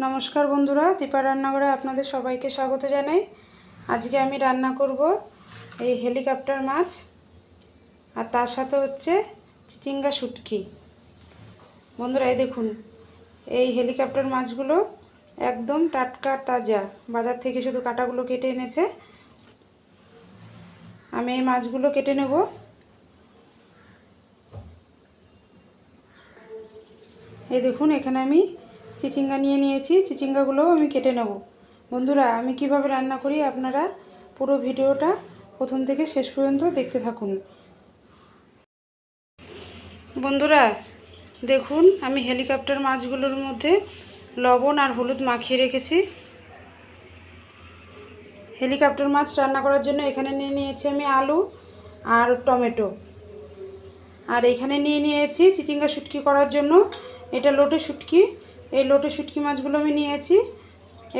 নমস্কার বন্ধুরা, দীপা রান্নাঘরে আপনাদের সবাইকে স্বাগত জানাই। আজকে আমি রান্না করব এই হেলিকপ্টার মাছ, আর তার সাথে হচ্ছে চিচিঙ্গা শুটকি। বন্ধুরা এই দেখুন, এই হেলিকপ্টার মাছগুলো একদম টাটকা তাজা, বাজার থেকে শুধু কাঁটাগুলো কেটে এনেছে। আমি এই মাছগুলো কেটে নেব। এই দেখুন, এখানে আমি চিচিঙ্গা নিয়ে নিয়েছি, চিচিঙ্গাগুলোও আমি কেটে নেব। বন্ধুরা, আমি কিভাবে রান্না করি আপনারা পুরো ভিডিওটা প্রথম থেকে শেষ পর্যন্ত দেখতে থাকুন। বন্ধুরা দেখুন, আমি হেলিকপ্টার মাছগুলোর মধ্যে লবণ আর হলুদ মাখিয়ে রেখেছি। হেলিকপ্টার মাছ রান্না করার জন্য এখানে নিয়ে নিয়েছি আমি আলু আর টমেটো, আর এখানে নিয়ে নিয়েছি চিচিঙ্গা শুটকি করার জন্য এটা লোটে শুটকি। এই লোটে শুটকি মাছগুলো আমি নিয়েছি।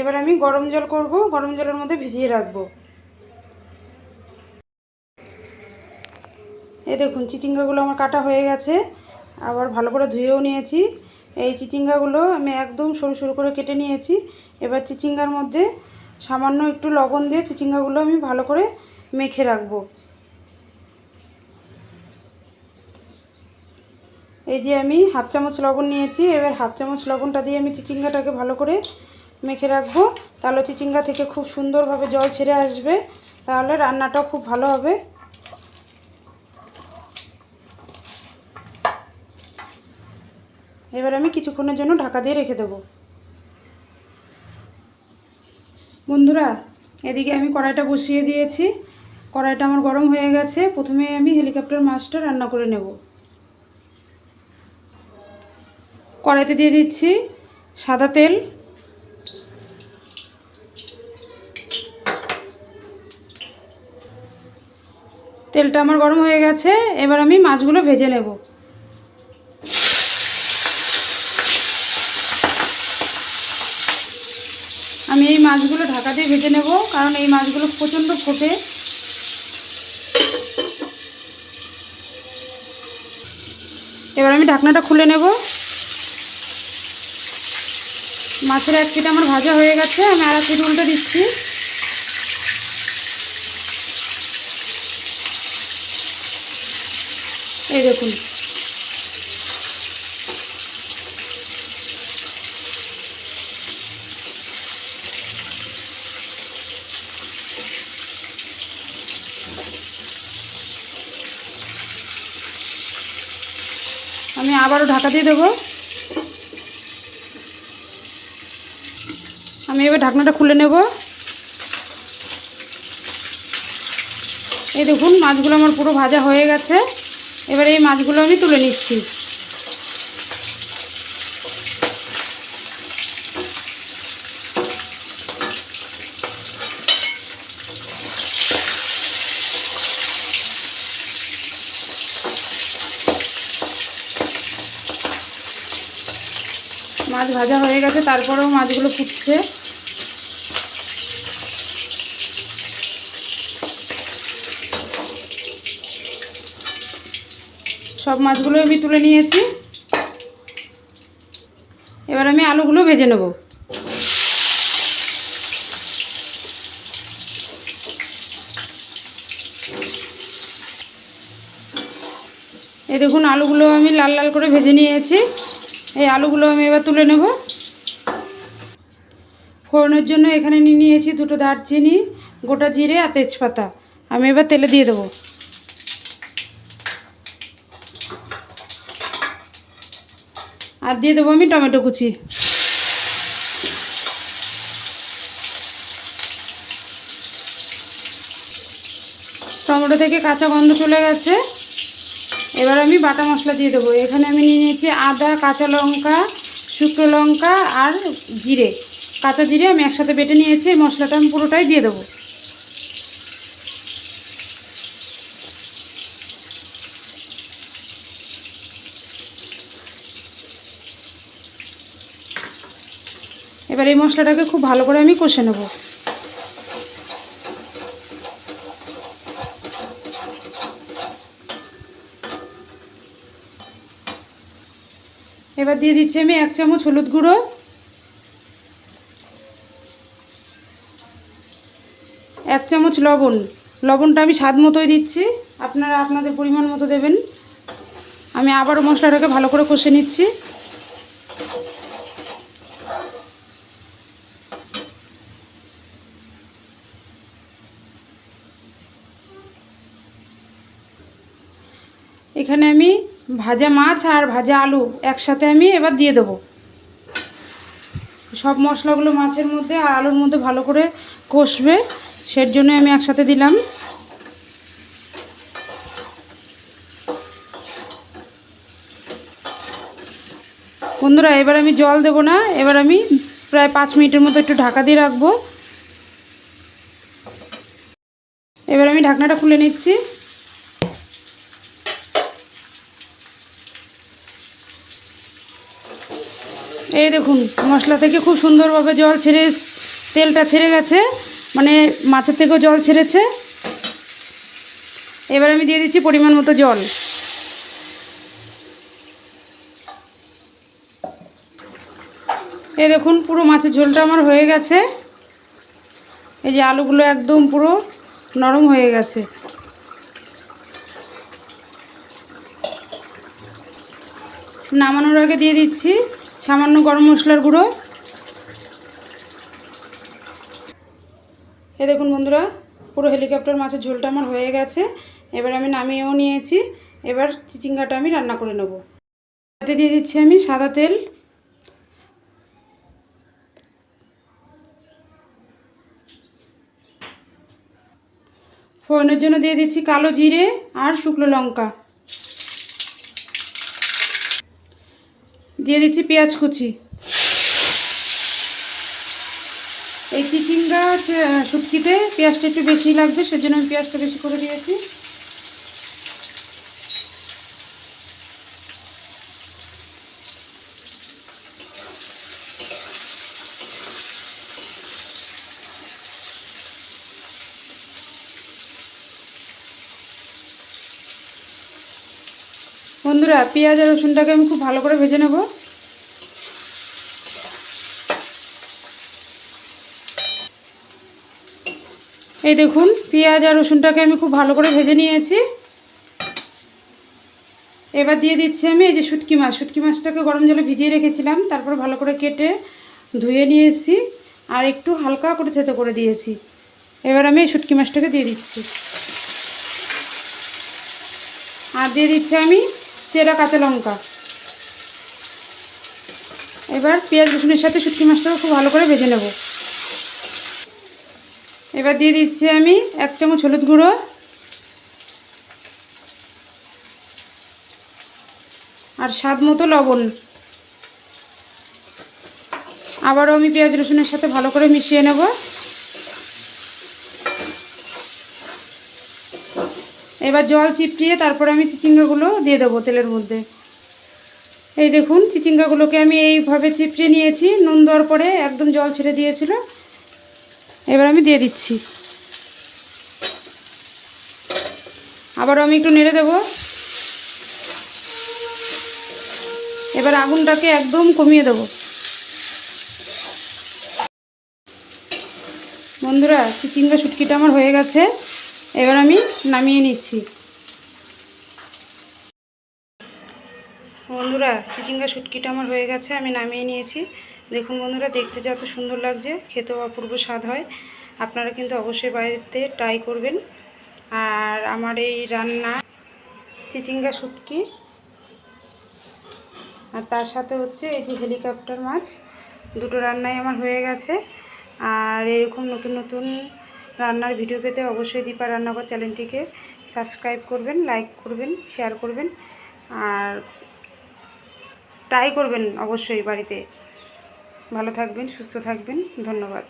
এবার আমি গরম জল করব, গরম জলের মধ্যে ভিজিয়ে রাখবো। এই দেখুন, চিচিঙ্গাগুলো আমার কাটা হয়ে গেছে, আবার ভালো করে ধুয়েও নিয়েছি। এই চিচিঙ্গাগুলো আমি একদম সরু সরু করে কেটে নিয়েছি। এবার চিচিঙ্গার মধ্যে সামান্য একটু লবণ দিয়ে চিচিঙ্গাগুলো আমি ভালো করে মেখে রাখবো। এই যে আমি হাফ চামচ লবণ নিয়েছি, এবার হাফ চামচ লবণটা দিয়ে আমি চিচিঙ্গাটাকে ভালো করে মেখে রাখবো। তাহলে চিচিঙ্গা থেকে খুব সুন্দরভাবে জল ছেড়ে আসবে, তাহলে রান্নাটাও খুব ভালো হবে। এবার আমি কিছুক্ষণের জন্য ঢাকা দিয়ে রেখে দেবো। বন্ধুরা এদিকে আমি কড়াইটা বসিয়ে দিয়েছি, কড়াইটা আমার গরম হয়ে গেছে। প্রথমে আমি হেলিকপ্টার মাছটা রান্না করে নেব। কড়াইতে দিয়ে দিচ্ছি সাদা তেল। তেলটা আমার গরম হয়ে গেছে, এবার আমি মাছগুলো ভেজে নেব। আমি এই মাছগুলো ঢাকা দিয়ে ভেজে নেব, কারণ এই মাছগুলো প্রচণ্ড ফোটে। এবার আমি ঢাকনাটা খুলে নেব। মাছের এক পিঠ আমার ভাজা হয়ে গেছে, আমি আর এক পিঠ উল্টে দিচ্ছি। এই দেখুন, আমি আবারও ঢাকা দিয়ে দেবো। আমি এবার ঢাকনাটা খুলে নেব। এই দেখুন, মাছগুলো আমার পুরো ভাজা হয়ে গেছে। এবার এই মাছগুলো আমি তুলে নিচ্ছি। মাছ ভাজা হয়ে গেছে, তারপরেও মাছগুলো ফুটছে। সব মাছগুলো আমি তুলে নিয়েছি। এবার আমি আলুগুলো ভেজে নেব। এই দেখুন, আলুগুলো আমি লাল লাল করে ভেজে নিয়েছি। এই আলুগুলো আমি এবার তুলে নেব। ফোড়নের জন্য এখানে নিয়ে নিয়েছি দুটো দারচিনি, গোটা জিরে আর তেজপাতা। আমি এবার তেলে দিয়ে দেবো। আর দিয়ে দেবো আমি টমেটো কুচি। টমেটো থেকে কাঁচা গন্ধ চলে গেছে। এবার আমি বাটা মশলা দিয়ে দেবো। এখানে আমি নিয়ে নিয়েছি আদা, কাঁচা লঙ্কা, শুকনো লঙ্কা আর জিরে, কাঁচা জিরে আমি একসাথে বেটে নিয়েছি। এই মশলাটা আমি পুরোটাই দিয়ে দেবো। এবার এই মশলাটাকে খুব ভালো করে আমি কষে নেব। এবার দিয়ে দিচ্ছি আমি 1 চামচ হলুদ গুঁড়ো, 1 চামচ লবণ। লবণটা আমি স্বাদ মতোই দিচ্ছি, আপনারা আপনাদের পরিমাণ মতো দেবেন। আমি আবারও মশলাটাকে ভালো করে কষে নিচ্ছি। এখানে আমি ভাজা মাছ আর ভাজা আলু একসাথে আমি এবার দিয়ে দেবো। সব মশলাগুলো মাছের মধ্যে আর আলুর মধ্যে ভালো করে কষবে, সের জন্য আমি একসাথে দিলাম। বন্ধুরা এবার আমি জল দেব না, এবার আমি প্রায় 5 মিনিটের মতো একটু ঢাকা দিয়ে রাখবো। এবার আমি ঢাকনাটা খুলে নিচ্ছি। এই দেখুন মশলা থেকে খুব সুন্দরভাবে জল ছেড়ে, তেলটা ছেড়ে গেছে, মানে মাছের থেকেও জল ছেড়েছে। এবার আমি দিয়ে দিচ্ছি পরিমাণ মতো জল। এই দেখুন পুরো মাছের ঝোলটা আমার হয়ে গেছে। এই যে আলুগুলো একদম পুরো নরম হয়ে গেছে। নামানোর আগে দিয়ে দিচ্ছি সামান্য গরম মশলার গুঁড়ো। এই দেখুন বন্ধুরা পুরো হেলিকপ্টার মাছের ঝোলটা আমার হয়ে গেছে। এবার আমি নামিয়েও নিয়েছি। এবার চিচিঙ্গাটা আমি রান্না করে নেব। তাতে দিয়ে দিচ্ছি আমি সাদা তেল। ফোড়নের জন্য দিয়ে দিচ্ছি কালো জিরে আর শুকনো লঙ্কা। দিয়ে দিচ্ছি পেঁয়াজ কুচি। এই চিচিঙ্গা শুটকিতে পেঁয়াজটা একটু বেশি লাগবে, সেজন্য আমি পেঁয়াজটা বেশি করে দিয়েছি। বন্ধুরা পেঁয়াজ আর রসুনটাকে আমি খুব ভালো করে ভেজে নেব। এই দেখুন পেঁয়াজ আর রসুনটাকে আমি খুব ভালো করে ভেজে নিয়েছি। এবার দিয়ে দিচ্ছি আমি এই যে শুটকি মাছ। শুটকি মাছটাকে গরম জলে ভিজিয়ে রেখেছিলাম, তারপর ভালো করে কেটে ধুয়ে নিয়ে এসেছি আর একটু হালকা করে থেতো করে দিয়েছি। এবার আমি এই শুটকি মাছটাকে দিয়ে দিচ্ছি আর দিয়ে দিচ্ছি আমি চেরা কাঁচা লঙ্কা। এবার পেঁয়াজ রসুনের সাথে শুটকি মাছটাকে খুব ভালো করে ভেজে নেব। এবার দিয়ে দিচ্ছি আমি 1 চামচ হলুদ গুঁড়ো আর স্বাদ মতো লবণ। আবারও আমি পেঁয়াজ রসুনের সাথে ভালো করে মিশিয়ে নেব। এবার জল চিপড়িয়ে তারপর আমি চিচিঙ্গাগুলো দিয়ে দেবো তেলের মধ্যে। এই দেখুন চিচিঙ্গাগুলোকে আমি এইভাবে চিপড়িয়ে নিয়েছি, নুন দেওয়ার পরে একদম জল ছেড়ে দিয়েছিল। এবার আমি দিয়ে দিচ্ছি। আবারও আমি একটু নেড়ে দেব। এবার আগুনটাকে একদম কমিয়ে দেব। বন্ধুরা চিচিঙ্গা শুটকিটা আমার হয়ে গেছে, এবার আমি নামিয়ে নিচ্ছি। বন্ধুরা চিচিঙ্গা শুটকিটা আমার হয়ে গেছে, আমি নামিয়ে নিয়েছি। দেখুন বন্ধুরা দেখতে যত সুন্দর লাগছে, খেতেও অপূর্ব স্বাদ হয়। আপনারা কিন্তু অবশ্যই বাড়িতে ট্রাই করবেন। আর আমার এই রান্না চিচিঙ্গা শুটকি আর তার সাথে হচ্ছে এই যে হেলিকপ্টার মাছ, দুটো রান্নাই আমার হয়ে গেছে। আর এরকম নতুন নতুন রান্নার ভিডিও পেতে অবশ্যই দীপা রান্নাঘর চ্যানেলটিকে সাবস্ক্রাইব করবেন, লাইক করবেন, শেয়ার করবেন আর ট্রাই করবেন অবশ্যই বাড়িতে। ভালো থাকবেন, সুস্থ থাকবেন, ধন্যবাদ।